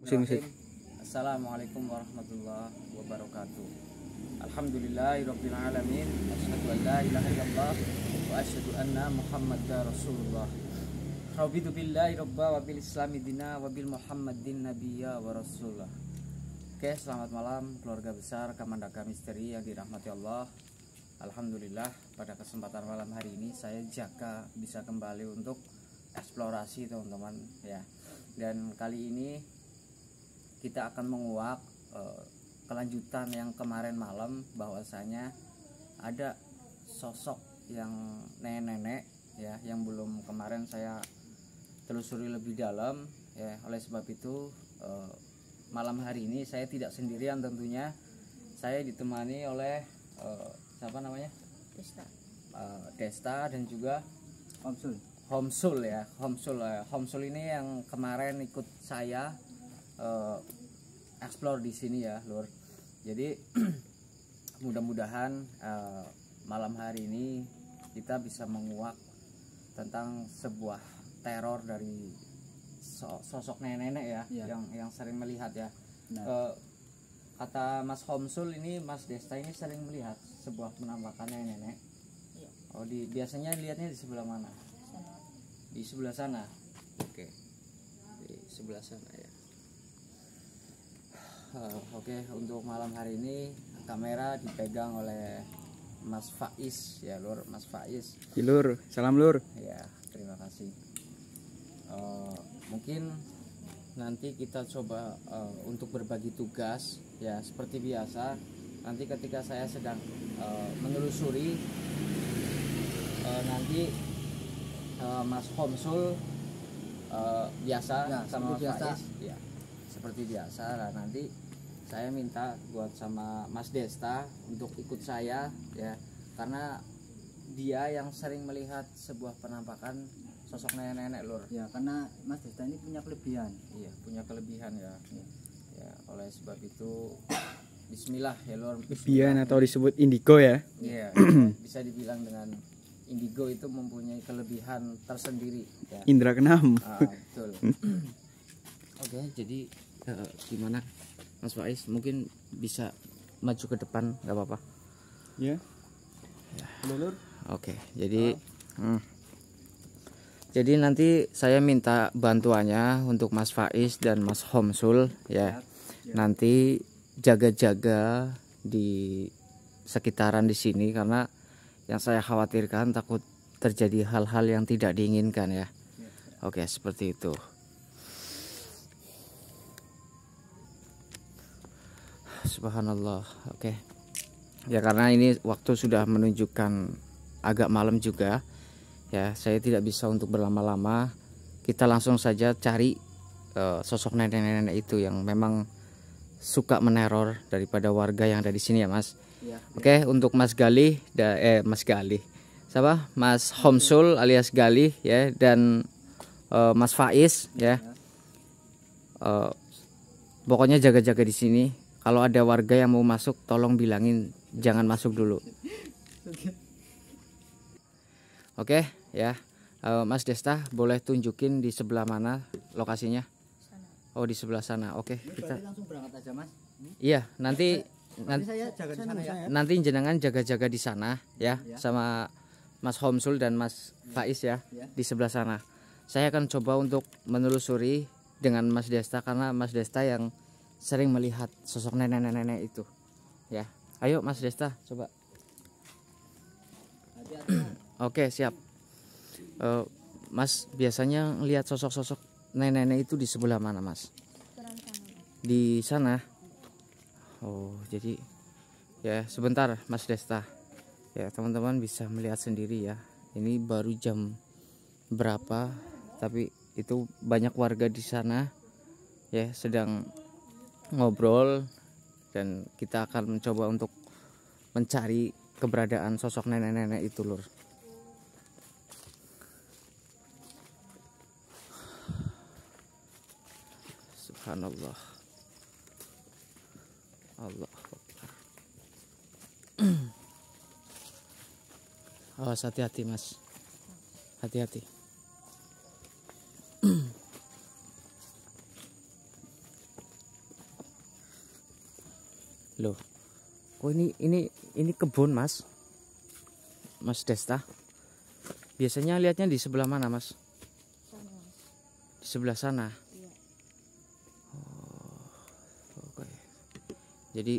Bismillahirrahmanirrahim. Assalamualaikum warahmatullahi wabarakatuh. Alhamdulillahirabbil alamin. Asyhadu an la ilaha illallah wa asyhadu anna Muhammadar Rasulullah. Raditu billahi rabba wa bil islami dina wa bil Muhammadin nabiyya wa rasulullah. Oke, selamat malam keluarga besar Kamandaka Misteri yang dirahmati Allah. Alhamdulillah pada kesempatan malam hari ini saya Jaka bisa kembali untuk eksplorasi teman-teman ya. Dan kali ini kita akan menguak kelanjutan yang kemarin malam, bahwasanya ada sosok yang nenek-nenek ya yang belum kemarin saya telusuri lebih dalam ya. Oleh sebab itu malam hari ini saya tidak sendirian tentunya. Saya ditemani oleh siapa namanya? Desta dan juga Homsul ya. Homsul ini yang kemarin ikut saya explore di sini ya, Lur. Jadi mudah-mudahan malam hari ini kita bisa menguak tentang sebuah teror dari sosok nenek-nenek ya, yang sering melihat ya. Kata Mas Homsul ini, Mas Desta ini sering melihat sebuah penampakan nenek-nenek. Oh, biasanya lihatnya di sebelah mana? Di sebelah sana. Oke. Di sebelah sana ya. Oke, untuk malam hari ini kamera dipegang oleh Mas Faiz ya, Lur. Mas Faiz. Lur, salam Lur. Ya, terima kasih. Mungkin nanti kita coba untuk berbagi tugas ya, seperti biasa. Nanti ketika saya sedang menelusuri, nanti Mas Homsul biasa ya, sama Faiz ya, seperti biasa. Nah, nanti saya minta buat sama Mas Desta untuk ikut saya ya, karena dia yang sering melihat sebuah penampakan sosok nenek-nenek, Lur. Ya, karena Mas Desta ini punya kelebihan. Iya, punya kelebihan ya. Ya, oleh sebab itu bismillah ya, Lur. Kelebihan atau disebut indigo ya. Iya, bisa dibilang dengan indigo itu mempunyai kelebihan tersendiri ya. Indra keenam. Betul. Oke, jadi gimana Mas Faiz, mungkin bisa maju ke depan, nggak apa-apa Ya. Lur. Oke, jadi nanti saya minta bantuannya untuk Mas Faiz dan Mas Homsul ya. Nanti jaga-jaga di sekitaran di sini, karena yang saya khawatirkan takut terjadi hal-hal yang tidak diinginkan ya. Oke, seperti itu. Subhanallah. Oke. Ya, karena ini waktu sudah menunjukkan agak malam juga ya, saya tidak bisa untuk berlama-lama. Kita langsung saja cari sosok nenek-nenek itu yang memang suka meneror daripada warga yang ada di sini ya, Mas. Ya. Oke, untuk Mas Galih Mas Galih. Siapa? Mas Homsul alias Galih ya, dan Mas Faiz ya. Pokoknya jaga-jaga di sini. Kalau ada warga yang mau masuk, tolong bilangin jangan masuk dulu. Oke ya. Mas Desta boleh tunjukin di sebelah mana lokasinya? Oh, di sebelah sana. Oke, kita langsung berangkat aja, Mas. Iya, nanti Saya jaga di sana ya. nanti jenengan jaga-jaga di sana ya, sama Mas Homsul dan Mas Faiz ya, di sebelah sana. Saya akan coba untuk menelusuri dengan Mas Desta, karena Mas Desta yang sering melihat sosok nenek-nenek itu ya. Ayo Mas Desta, coba. Oke, siap. Mas biasanya lihat sosok-sosok nenek-nenek itu di sebelah mana, Mas? Di sana. Oh, jadi ya sebentar Mas Desta. Ya, teman-teman bisa melihat sendiri ya. Ini baru jam berapa, tapi itu banyak warga di sana ya sedang ngobrol, dan kita akan mencoba untuk mencari keberadaan sosok nenek-nenek itu, Lur. Subhanallah. Allah Akbar. Awas, hati-hati Mas. Hati-hati. Oh ini kebun mas, Mas Desta. Biasanya lihatnya di sebelah mana mas? Sana, Mas. Di sebelah sana. Iya. Oke. Jadi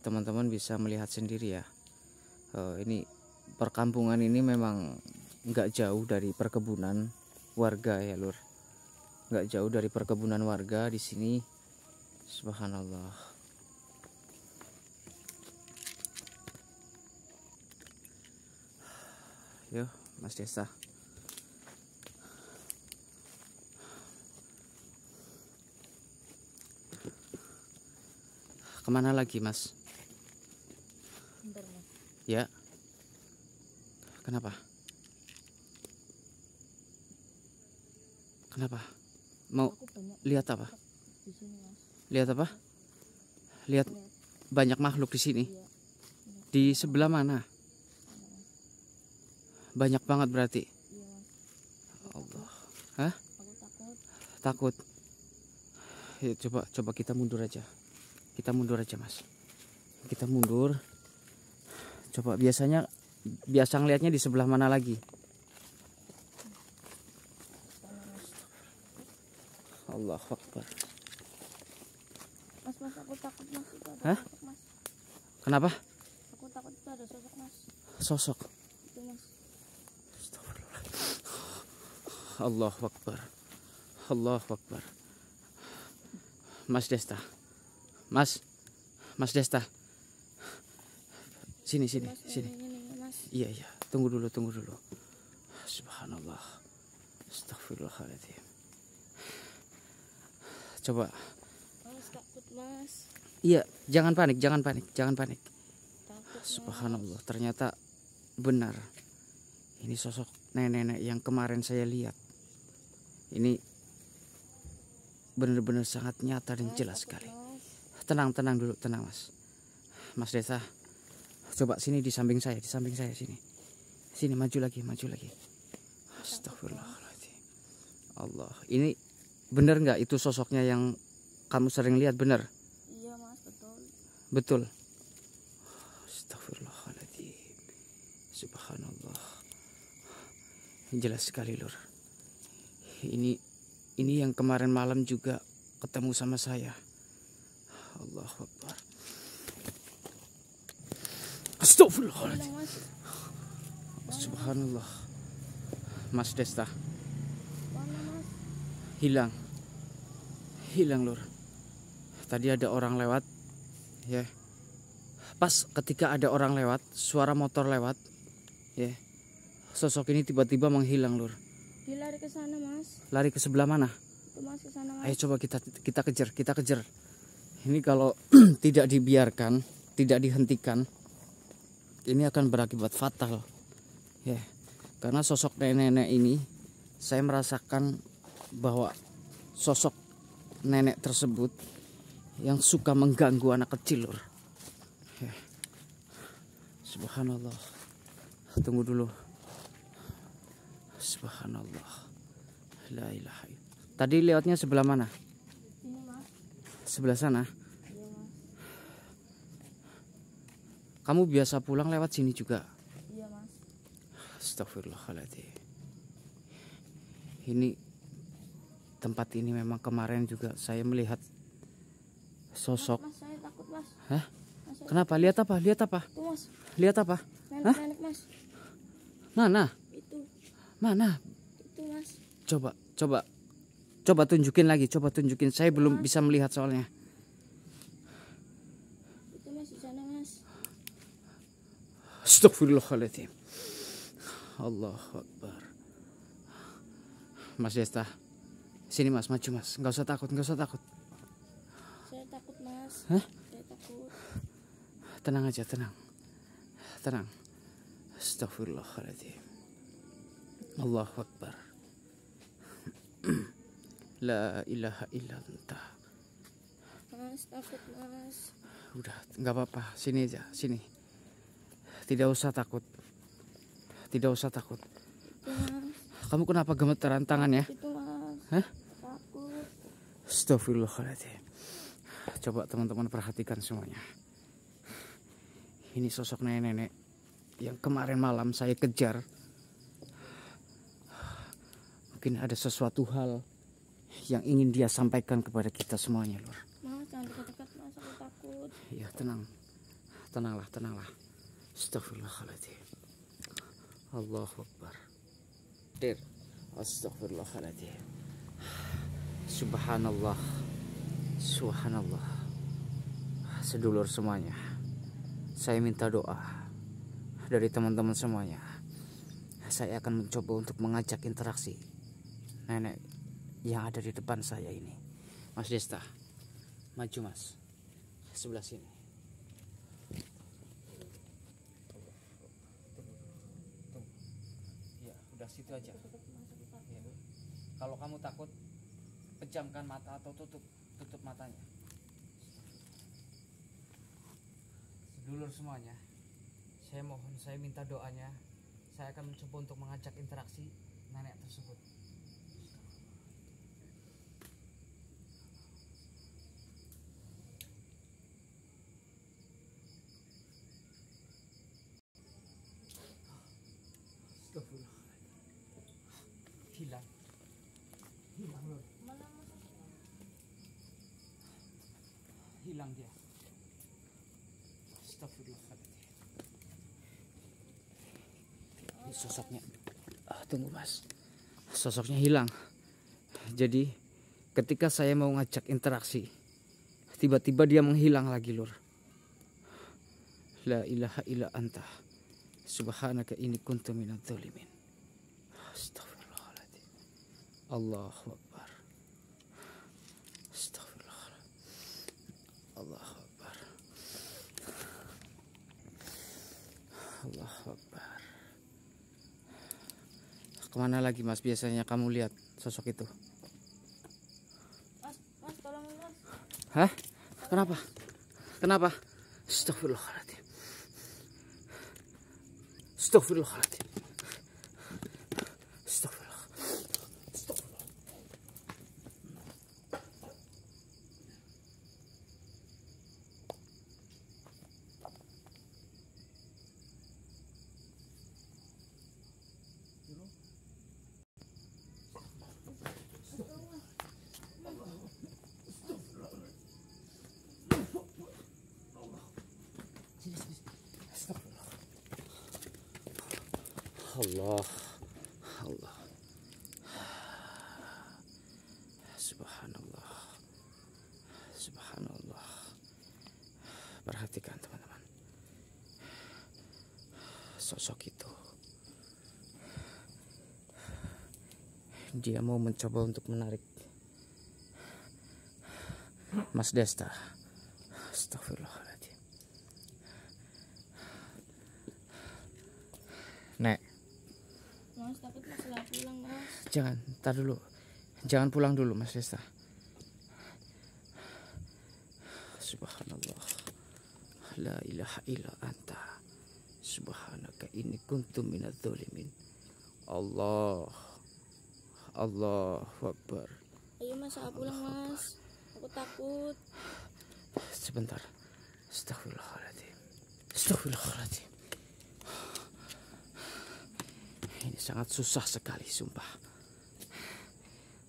teman-teman bisa melihat sendiri ya. Ini perkampungan ini memang nggak jauh dari perkebunan warga ya lur. Nggak jauh dari perkebunan warga di sini. Subhanallah. Yo, Mas Desta. Kemana lagi Mas? Bentar, Mas. Ya. Kenapa? Kenapa? Mau Aku banyak lihat apa? di sini, Mas. Lihat apa? Lihat banyak makhluk di sini. Iya. Di sebelah mana? Sana, Mas. Banyak banget berarti. Iya, Mas. Allah. Hah? Aku takut. Takut. Ya, coba kita mundur aja. Kita mundur aja, Mas. Kita mundur. Coba biasa ngelihatnya di sebelah mana lagi? Allah Akbar. Mas, aku takut, Mas. Itu ada Hah? sosok, Mas. Kenapa? Aku takut itu ada sosok, Mas. Sosok. Itu, Mas. Allah Akbar. Allah Akbar. Mas Desta. Mas Desta. Sini. Mas, ini, Mas. Iya. Tunggu dulu. Subhanallah. Astagfirullahaladzim. Coba. Mas, takut, Mas. Iya, jangan panik. Takut, Mas. Subhanallah, ternyata benar. Ini sosok nenek yang kemarin saya lihat. Ini benar-benar sangat nyata dan Mas, jelas takut, sekali. Mas. Tenang dulu, Mas. Mas Desta, coba sini di samping saya sini. Sini maju lagi. Astagfirullahaladzim. Allah, ini benar nggak itu sosoknya yang kamu sering lihat, benar? Iya, Mas, betul. Betul. Astagfirullahaladzim. Subhanallah. Jelas sekali lur. Ini yang kemarin malam juga ketemu sama saya. Allahu Akbar. Astagfirullahaladzim. Bilang, Mas. Subhanallah. Mas Desta Mana, Mas? hilang lur. Tadi ada orang lewat ya. Pas ketika ada orang lewat, suara motor lewat ya, sosok ini tiba-tiba menghilang lur. Dia lari ke sana, Mas. Lari ke sebelah mana? Itu, Mas, ke sana, Mas. Ayo coba kita kejar. Ini kalau tidak dibiarkan, tidak dihentikan, ini akan berakibat fatal ya. Karena sosok nenek ini, saya merasakan bahwa sosok nenek tersebut yang suka mengganggu anak kecil lur. Ya. Subhanallah. Tunggu dulu. Subhanallah. La ilaha illallah. Tadi lewatnya sebelah mana? Ini, Mas. Sebelah sana. Iya, Mas. Kamu biasa pulang lewat sini juga? Iya, Mas. Astagfirullahaladzim. Ini tempat ini memang kemarin juga saya melihat sosok. Mas, saya takut, Mas. Hah? Mas, saya- Kenapa? Lihat apa? Itu, Mas. Lihat apa? Hah? Nenek, Mas. Mana? Itu, Mas. Coba tunjukin lagi. Saya belum bisa melihat soalnya. Itu, Mas, di sana, Mas. Astagfirullahaladzim. Allahu Akbar. Mas Desta, sini Mas, maju Mas. Nggak usah takut. Saya takut, Mas. Hah? Saya takut. Tenang aja, tenang. Astagfirullahaladzim. Allahu Akbar. La ilaha illallah. Mas, takut, Mas. Udah, nggak apa-apa. Sini aja, sini. Tidak usah takut. Itu, Mas. Kamu kenapa gemeteran tangannya? Itu, Mas. Hah? Takut. Astagfirullahaladzim. Coba teman-teman perhatikan semuanya. Ini sosok nenek-nenek yang kemarin malam saya kejar. Mungkin ada sesuatu hal yang ingin dia sampaikan kepada kita semuanya, Lur. Mas, jangan dekat-dekat mas, aku takut. Ya, tenanglah. Astagfirullahaladzim. Allahu Akbar. Astagfirullahaladzim. Subhanallah. Sedulur semuanya, saya minta doa dari teman-teman semuanya. Saya akan mencoba untuk mengajak interaksi nenek yang ada di depan saya ini. Mas Desta, maju mas, sebelah sini. Ya, udah situ aja. Ya. Kalau kamu takut, pejamkan mata atau tutup matanya. Sedulur semuanya, saya minta doanya. Saya akan mencoba untuk mengajak interaksi nenek tersebut. Hilang Lur. Hilang dia. Astagfirullahaladzim. Ini sosoknya. Tunggu mas. Sosoknya hilang. Jadi ketika saya mau ngajak interaksi, tiba-tiba dia menghilang lagi, Lur. La ilaha illa anta. Subhanaka inni kuntu minadz dzalimin. Astagfirullahaladzim. Allahu Akbar. Astagfirullahaladzim. Allahu Akbar. Allahu Akbar. Kemana lagi mas biasanya kamu lihat sosok itu? Mas tolong mas. Hah? Kenapa? Astagfirullahaladzim. Astagfirullah. Allah. Subhanallah. Perhatikan teman-teman. Sosok itu. Dia mau mencoba untuk menarik Mas Desta. Astagfirullahaladzim. Nek. Mas takut mas lah pulang mas. Jangan, tar dulu. Jangan pulang dulu Mas Desta. Subhanallah. La ilaha illa anta. Subhanaka inni kuntu minadz dzalimin. Allahu Akbar. Ayo mas, aku pulang mas. Aku takut. Sebentar. Astagfirullahaladzim. Ini sangat susah sekali, sumpah.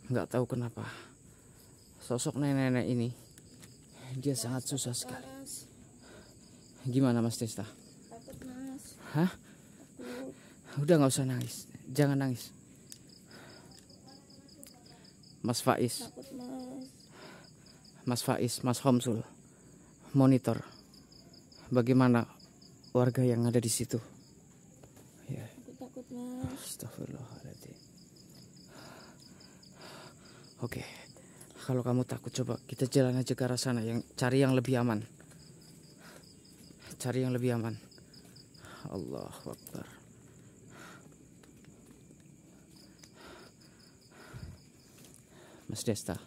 Nggak tahu kenapa sosok nenek-nenek ini dia sangat susah sekali. Mas, Gimana Mas Desta? takut mas. Hah? Takut. Udah nggak usah nangis, jangan nangis. Mas Faiz, Takut mas. Mas Faiz, Mas Homsul, monitor bagaimana warga yang ada di situ. Ya. Aku takut mas. Astagfirullahaladzim. Oke, kalau kamu takut coba kita jalan aja ke arah sana, cari yang lebih aman. Allahu Akbar. Mas Desta,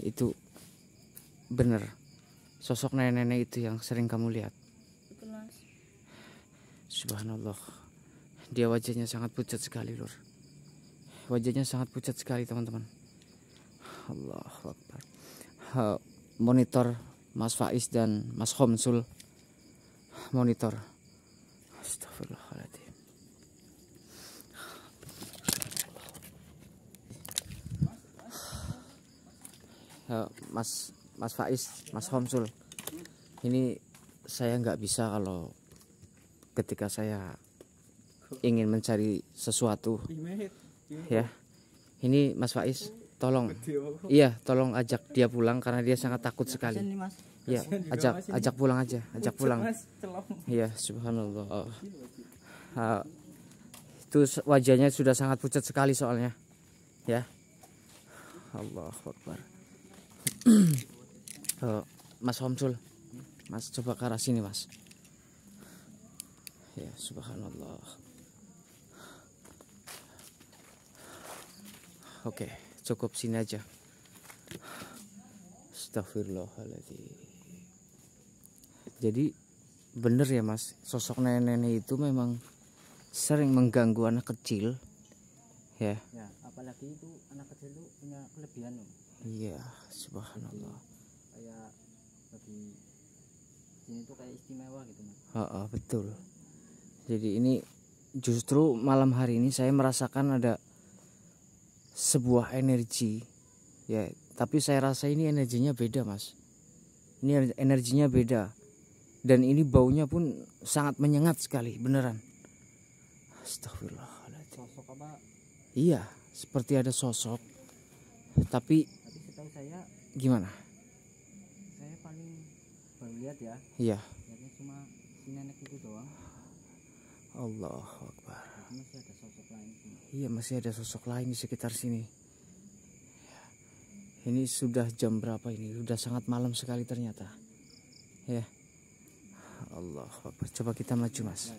itu bener sosok nenek-nenek itu yang sering kamu lihat? Betul mas. Subhanallah, dia wajahnya sangat pucat sekali, Lur. Wajahnya sangat pucat sekali, teman-teman. Allahu Akbar. Monitor Mas Faiz dan Mas Homsul, monitor. Astagfirullahaladzim. Ya, Mas Faiz, Mas Homsul, ini saya nggak bisa kalau ketika saya ingin mencari sesuatu, ya. Ini Mas Faiz, tolong, iya, tolong ajak dia pulang karena dia sangat takut sekali. Ini mas. Ya, ajak pulang aja, ajak pulang. Iya, subhanallah. Itu wajahnya sudah sangat pucat sekali soalnya. Ya. Allahu Akbar. Mas Homsul, Mas coba ke arah sini, Mas. Ya, subhanallah. Oke, cukup sini aja. Astagfirullahaladzim. Jadi bener ya Mas, sosok nenek-nenek itu memang sering mengganggu anak kecil, ya. Ya, apalagi itu anak kecil itu punya kelebihan loh. Iya, subhanallah. Kayak lebih sini tuh kayak istimewa gitu mas. Betul. Jadi ini justru malam hari ini saya merasakan ada sebuah energi, ya. Tapi saya rasa ini energinya beda Mas. Ini energinya beda. Dan ini baunya pun sangat menyengat sekali, beneran. Astagfirullahaladzim. Sosok apa? Iya, seperti ada sosok. Tapi Setahu saya gimana? saya paling baru lihat ya. Iya. Lihatnya cuma si nenek itu doang. Allahu Akbar. Jadi masih ada sosok lain sini. Iya, masih ada sosok lain di sekitar sini. Ini sudah jam berapa ini? Sudah sangat malam sekali ternyata. Ya. Allah Akbar. Coba kita maju Mas.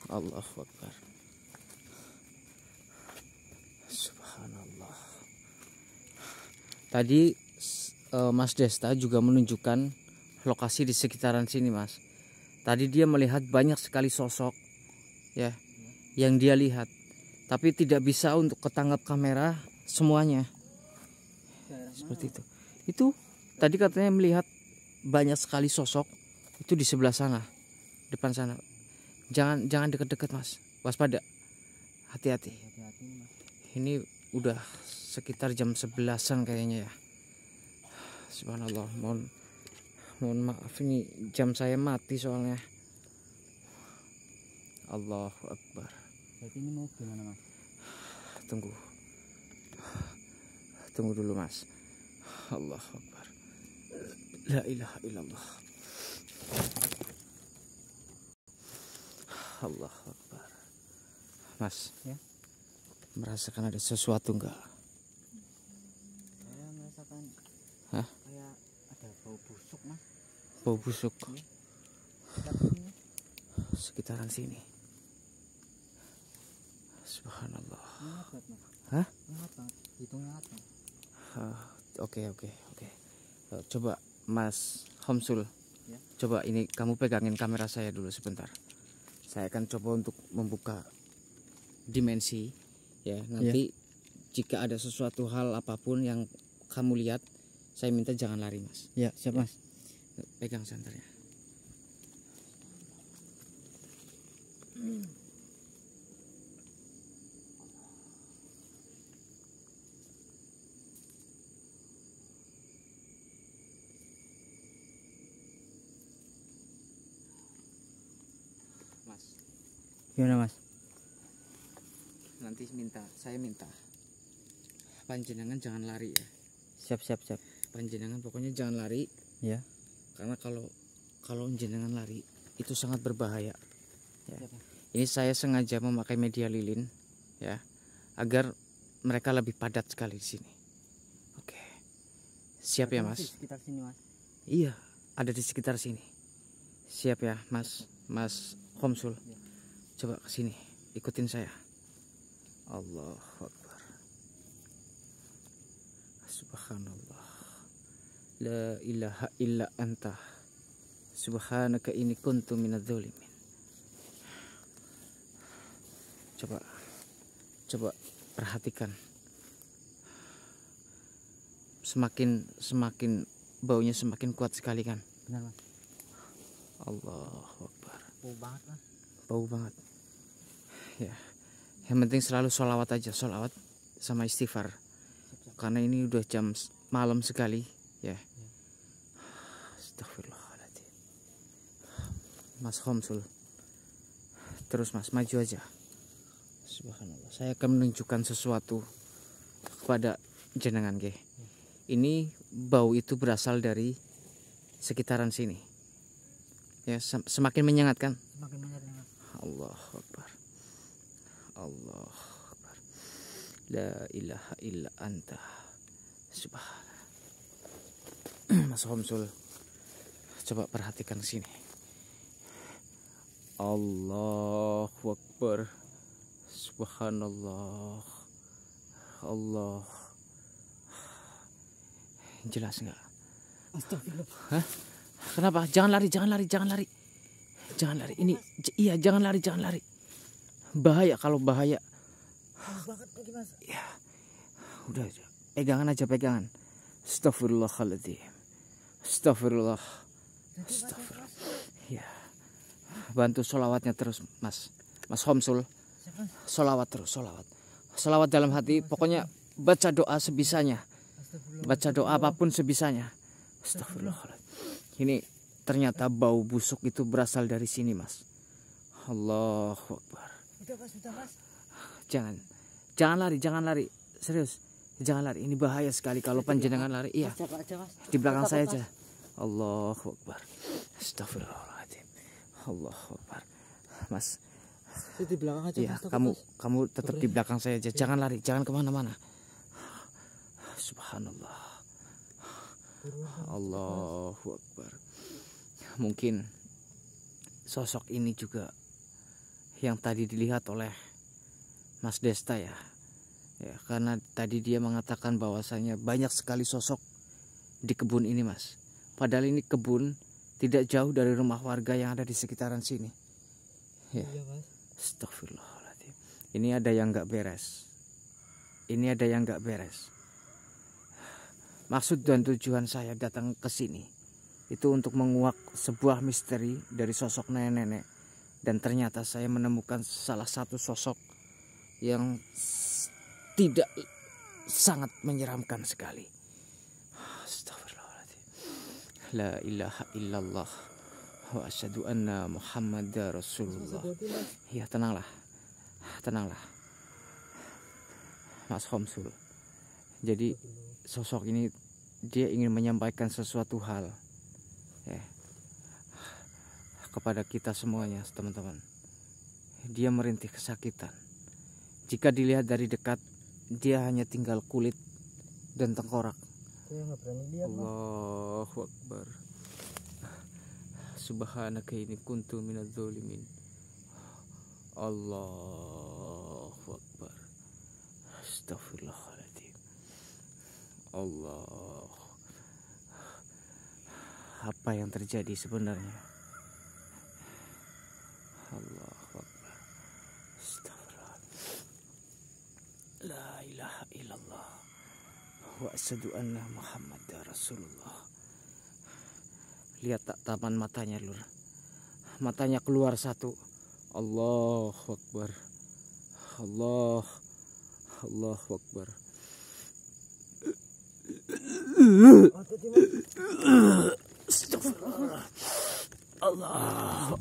Allahu Akbar. Subhanallah. Tadi Mas Desta juga menunjukkan lokasi di sekitaran sini Mas. Tadi dia melihat banyak sekali sosok, ya, yang dia lihat. Tapi tidak bisa untuk ketangkap kamera semuanya. Seperti itu. Itu tadi katanya melihat banyak sekali sosok itu di sebelah sana, depan sana. Jangan dekat-dekat Mas. Waspada. Hati-hati. Hati-hati mas. Ini udah sekitar jam 11-an kayaknya ya. Subhanallah. Mohon maaf ini jam saya mati soalnya. Allahu Akbar. Jadi ini mau gimana mas? Tunggu dulu Mas. Allahu Akbar. La ilaha illallah. Allahu Akbar. Mas, Ya. merasakan ada sesuatu enggak? Saya merasakan Hah? kayak ada bau busuk mas. Bau busuk Tapi ini sekitaran sini. Subhanallah. hangat banget mas. Hah? Hangat banget. Hidungnya hangat banget. Oke. Coba Mas Homsul, Ya. coba ini kamu pegangin kamera saya dulu sebentar. Saya akan coba untuk membuka dimensi, ya. Nanti jika ada sesuatu hal apapun yang kamu lihat, saya minta jangan lari Mas. Ya siap mas. Pegang senternya. Mas, Gimana mas? nanti saya minta panjenengan jangan lari ya. Siap. Panjenengan pokoknya jangan lari. Ya. Karena kalau jenengan lari itu sangat berbahaya. Ya. Siap, Mas. Ini saya sengaja memakai media lilin, ya, agar mereka lebih padat sekali di sini. Oke, siap ya Mas? Di sekitar sini mas. Iya, ada di sekitar sini. Siap ya Mas Homsul. Ya. Coba ke sini, ikutin saya. Allahu Akbar. Subhanallah. La ilaha illa anta. Subhanaka inni kuntu minadz zalimin. Coba perhatikan. Semakin baunya semakin kuat sekali kan. Benar mas. Allahu Akbar. Bau banget mas. Bau banget. Ya. Yang penting selalu sholawat aja, sholawat sama istighfar. Karena ini udah jam malam sekali, ya. Astagfirullahaladzim. Mas Homsul. Terus mas, maju aja. Subhanallah. Saya akan menunjukkan sesuatu kepada jenengan ge. Ini bau itu berasal dari sekitaran sini. Ya, semakin menyengat kan? Semakin menyengat mas. Allahu Akbar. Allah Akbar. La ilaha illa anta. Subhanallah. Mas Homsul, coba perhatikan sini. Allahu Akbar. Subhanallah. Allah. Jelas nggak? Astagfirullah. Hah? Kenapa? Jangan lari, jangan lari, jangan lari. Jangan lari. Ini iya, jangan lari, jangan lari. Bahaya kalau bahaya. Bau banget lagi mas. Ya. Udah aja. Pegangan aja, pegangan. Astagfirullahaladzim. Astagfirullah. Astagfirullah. Ya. Bantu sholawatnya terus, Mas. Mas Homsul. Sholawat terus, sholawat. Sholawat dalam hati. Pokoknya baca doa sebisanya. Baca doa apapun sebisanya. Astagfirullahaladzim. Ini ternyata bau busuk itu berasal dari sini, Mas. Allahu Akbar. Udah mas. Jangan lari, jangan lari. Serius. Jangan lari. Ini bahaya sekali kalau panjenengan lari. Iya. Coba aja mas. Di belakang saya aja. Allahu Akbar. Astagfirullahaladzim. Allahu Akbar. Mas. Di belakang aja Iya, mas. kamu tetap di belakang saya aja. Jangan lari, jangan kemana-mana. Subhanallah. Allahu Akbar. Mungkin sosok ini juga yang tadi dilihat oleh Mas Desta ya. Ya, karena tadi dia mengatakan bahwasanya banyak sekali sosok di kebun ini, Mas. Padahal ini kebun tidak jauh dari rumah warga yang ada di sekitaran sini. Ya. Iya mas. Astagfirullahaladzim. Ini ada yang nggak beres. Ini ada yang nggak beres. Maksud dan tujuan saya datang ke sini itu untuk menguak sebuah misteri dari sosok nenek-nenek. Dan ternyata saya menemukan salah satu sosok yang tidak sangat menyeramkan sekali. Astagfirullahaladzim. La ilaha illallah wa asyhadu anna Muhammadar Rasulullah. Ya, tenanglah. Tenanglah. Mas Homsul. Jadi sosok ini dia ingin menyampaikan sesuatu hal ya, kepada kita semuanya, teman-teman. Dia merintih kesakitan. Jika dilihat dari dekat, dia hanya tinggal kulit dan tengkorak. Saya nggak berani lihat mas. Allahu Akbar. Subhanaka ini kuntu minadz zalimin. Allahu Akbar. Astagfirullahaladzim. Allah. Apa yang terjadi sebenarnya? Allahu Akbar. Astagfirullah. La ilaha illallah wa asyhadu anna Muhammadar Rasulullah. Lihat tak taman matanya, Lur. Matanya keluar satu. Allahu Akbar. Allahu Akbar. Astagfirullah. Allah.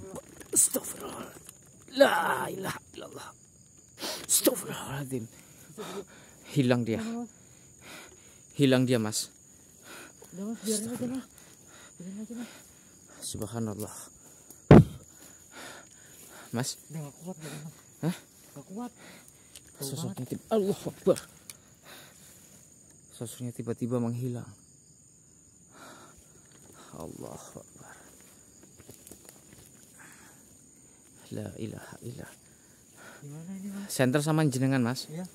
Astagfirullah. La ilaha illallah. Astagfirullahaladzim. Hilang dia. Hilang dia, Mas. Udah mas, biarin aja mas. Biarin aja mas. Subhanallah. Mas, Udah gak kuat biarin mas. hah? Gak kuat. Bau Sosoknya tiba, Allahu Akbar. Sosoknya tiba-tiba menghilang. Allahu Akbar. La ilaha illallah. Gimana ini mas? Center sama jenengan, Mas. Iya.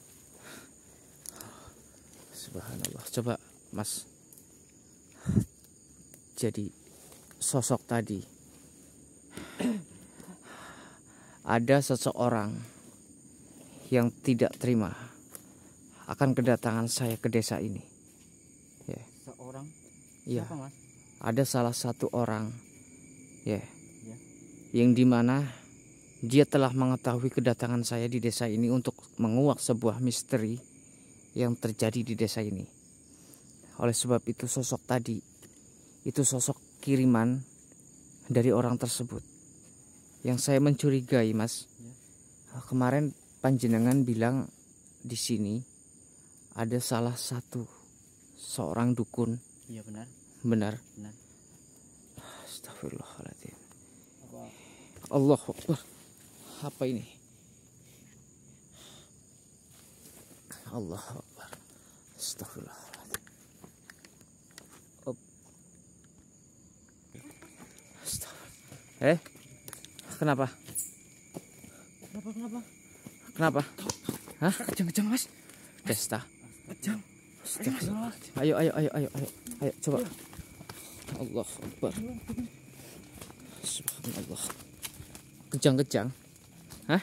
Subhanallah. Coba, Mas. Jadi sosok tadi ada seseorang yang tidak terima akan kedatangan saya ke desa ini. Ya. Seorang. Iya. Siapa, Mas? Ada salah satu orang ya, Ya. yang dimana dia telah mengetahui kedatangan saya di desa ini untuk menguak sebuah misteri yang terjadi di desa ini. Oleh sebab itu sosok tadi itu sosok kiriman dari orang tersebut yang saya mencurigai, Mas. Kemarin panjenengan bilang di sini ada salah satu seorang dukun. Iya benar. Benar. Benar. Astagfirullahaladzim. Apa? Allahu Akbar. Apa ini? Allahu Akbar. Astagfirullahaladzim. Astagfirullah. Kenapa? Kenapa? Kenapa? Hah? Kejang, Mas. Desta. Kejang. Astagfirullahaladzim. Ayo, coba. Allahu Akbar. Subhanallah. Kejang-kejang. Hah?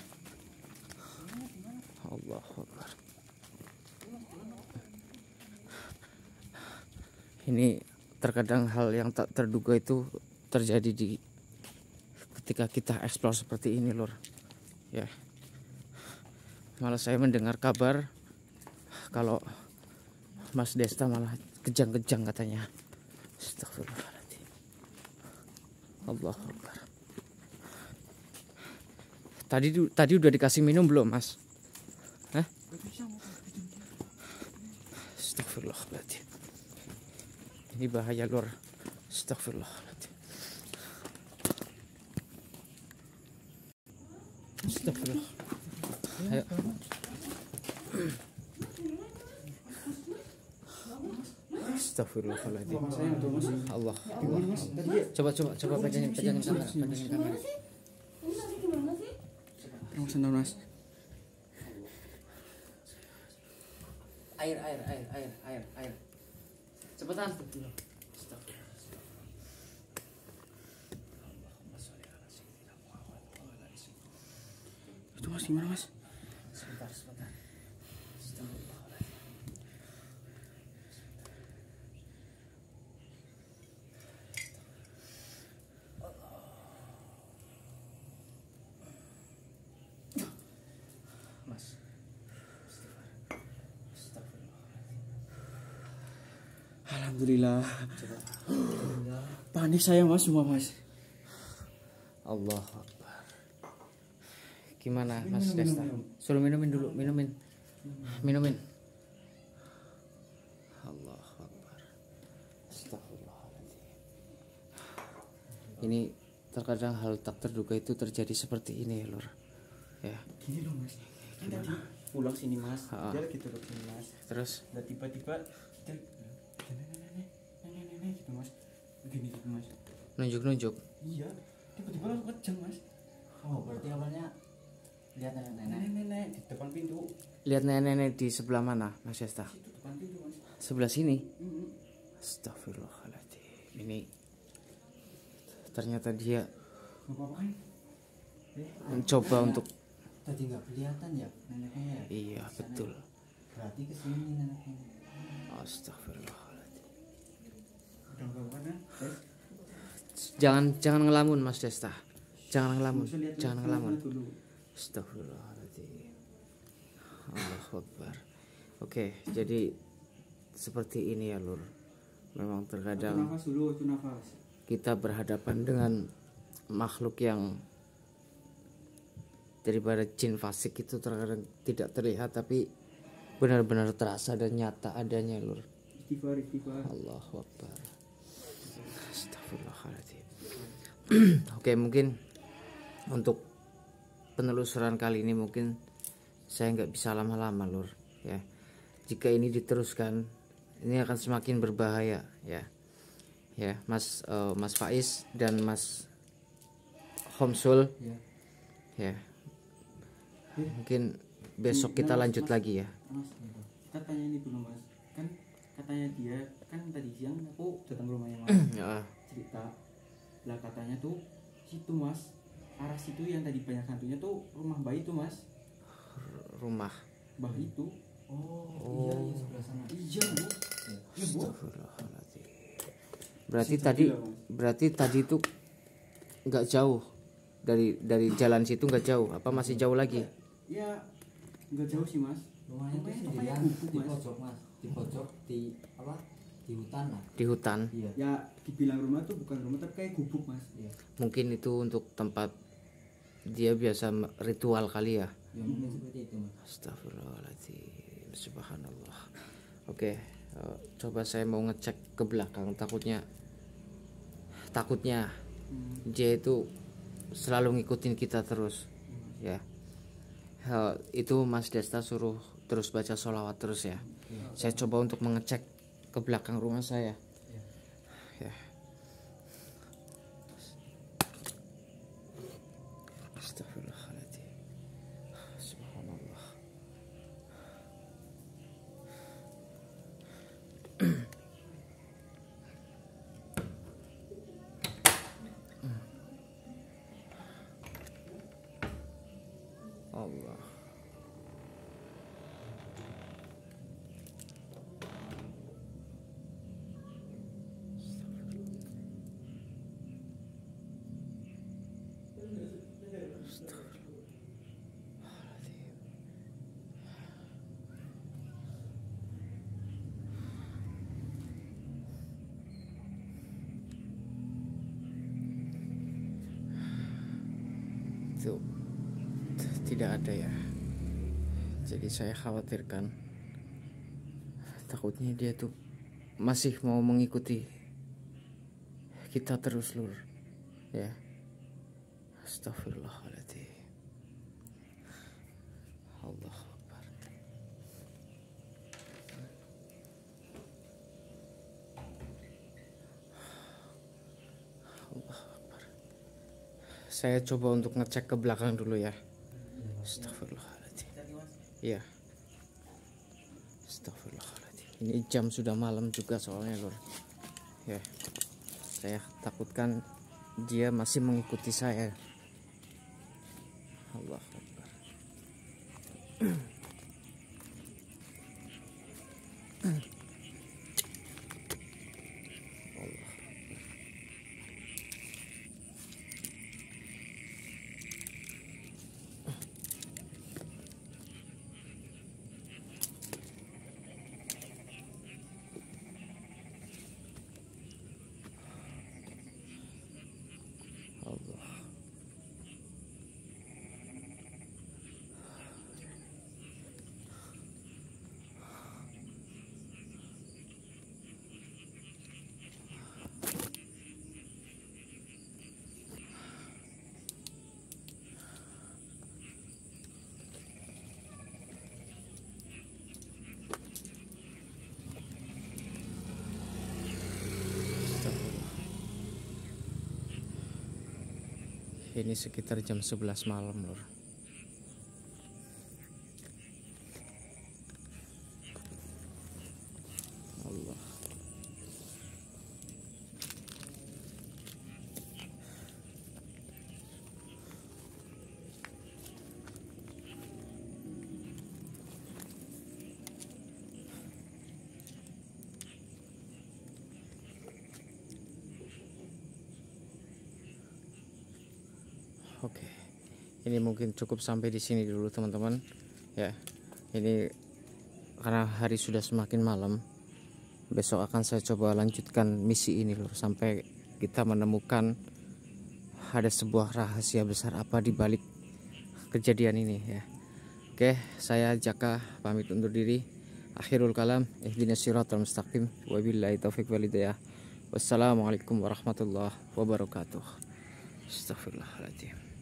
Allahu Akbar. Ini terkadang hal yang tak terduga itu terjadi ketika kita eksplor seperti ini, Lur. Ya. Malah saya mendengar kabar kalau Mas Desta malah kejang-kejang katanya. Astagfirullahaladzim. Allahu Akbar. Tadi udah dikasih minum belum, Mas? Hah? Astagfirullahaladzim. Ini bahaya, Lur. Astagfirullahaladzim. Astagfirullah. Ayo. Astagfirullahaladzim. Allah. Coba pegangin kamera. Mas. Air. Cepetan. Itu Mas gimana, Mas? Sebentar. Mas. Alhamdulillah. Panik saya, Mas, semua, Mas. Allah Akbar. Gimana, Mas Desta? Suruh minumin dulu, minumin. Allah Akbar. Astagfirullahaladzim. Ini terkadang hal tak terduga itu terjadi seperti ini, Lur. Ya. Gini loh, Mas. Kan tadi pulang sini, Mas. Ha-ha. Dia lagi duduk sini, Mas. Terus Dan tiba-tiba dia nenek gitu, Mas. Begini gitu, Mas. nunjuk-nunjuk. Iya, tiba-tiba langsung kejang, Mas. Oh, berarti awalnya lihat nenek-nenek. Nenek di depan pintu. Lihat nenek-nenek di sebelah mana, Mas Desta? Situ depan pintu, Mas. Sebelah sini. Mm-mm. Astagfirullahaladzim. Ini ternyata dia Nggak apa-apa kan? mencoba untuk Tadi nggak kelihatan ya neneknya ya? iya, betul. Berarti kesini neneknya. Astagfirullahaladzim. Udah nggak apa-apa kan? Jangan ngelamun, Mas Desta. Jangan ngelamun. Nggak usah lihat-lihat Jangan ngelamun. sana dulu. Astagfirullahaladzim. Allahu Akbar. Oke, jadi seperti ini ya, Lur. Memang Itu terkadang nafas dulu, itu nafas. kita berhadapan dengan makhluk yang daripada jin fasik itu terkadang tidak terlihat tapi benar-benar terasa dan nyata adanya, Lur. Istighfar. Allahu Akbar. Astagfirullahaladzim. Oke, mungkin untuk penelusuran kali ini mungkin saya nggak bisa lama-lama, Lur, ya. Jika ini diteruskan ini akan semakin berbahaya, ya Mas Faiz dan Mas Homsul, ya mungkin besok kita lanjut lagi ya. Mas, kita tanya ini dulu, Mas. Kan katanya dia kan tadi siang aku datang ke rumahnya, Mas. Ya, Cerita lah katanya tuh situ, Mas, arah situ yang tadi banyak hantunya tuh rumah Mbah itu, Mas. rumah. Mbah itu. Oh, iya sebelah sana. Iya, Bu. Iya, Bu. Astagfirullahaladzim. Berarti Bisa tadi jadi lah, Mas. berarti tadi itu nggak jauh dari jalan situ, nggak jauh. Apa masih jauh lagi? Ya nggak jauh sih Mas. Rumahnya tuh Rumahnya tuh sendirian kayak gubuk, di Mas. pojok mas, di pojok di apa? Di hutan lah. Di hutan. Iya. Ya dibilang rumah tuh bukan rumah tapi kayak gubuk Mas. Iya. Mungkin itu untuk tempat dia biasa ritual kali ya. Ya mungkin seperti itu mas. Astagfirullahaladzim, subhanallah. Oke, coba saya mau ngecek ke belakang, takutnya J itu selalu ngikutin kita terus ya. Itu Mas Desta suruh terus baca sholawat terus ya. Saya coba untuk mengecek ke belakang rumah saya ya. Astagfirullahaladzim, subhanallah. Allah. Itu tidak ada ya. Jadi saya khawatirkan, takutnya dia tuh masih mau mengikuti kita terus lur ya. Astagfirullahaladzim. Allah Akbar. Allah Akbar. Saya coba untuk ngecek ke belakang dulu ya. Astagfirullahaladzim. Iya. Astagfirullahaladzim. Ini jam sudah malam juga soalnya lur. Ya. Saya takutkan dia masih mengikuti saya. Allah Akbar. Allah. Ini sekitar jam 11 malam lur. Allah. Oke, ini mungkin cukup sampai di sini dulu teman-teman. Ya, ini karena hari sudah semakin malam. Besok akan saya coba lanjutkan misi ini lur, sampai kita menemukan ada sebuah rahasia besar apa di balik kejadian ini ya. Oke, saya Jaka pamit undur diri. Akhirul kalam, ihdinas siratal mustaqim, wabillahi taufiq walhidayah. Wassalamualaikum warahmatullahi wabarakatuh. Astagfirullahaladzim.